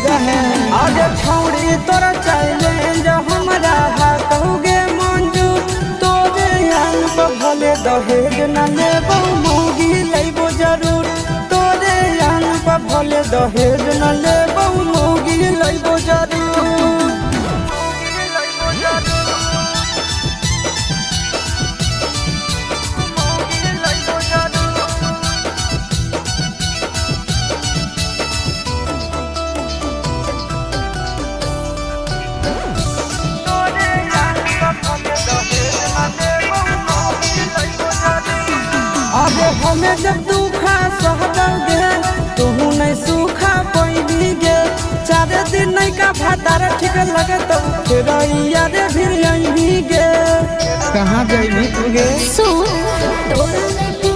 आगे छौड़ी तोरा चैलेंज हमरा कहूगे मंजू तोरे आन पर भले दहेज न लेबो मौगी लेबो जरूर तोरे आन पर भले दहेज न लेबो मौगी लेबो जरूर। अरे हमें जब दुखा सहबोगे तू नहीं सूखा पैनी गे 4 दिन नहीं का भातार ठीक लगे तो फिर यारे फिर यही गे कहाँ जाइबी तू गे।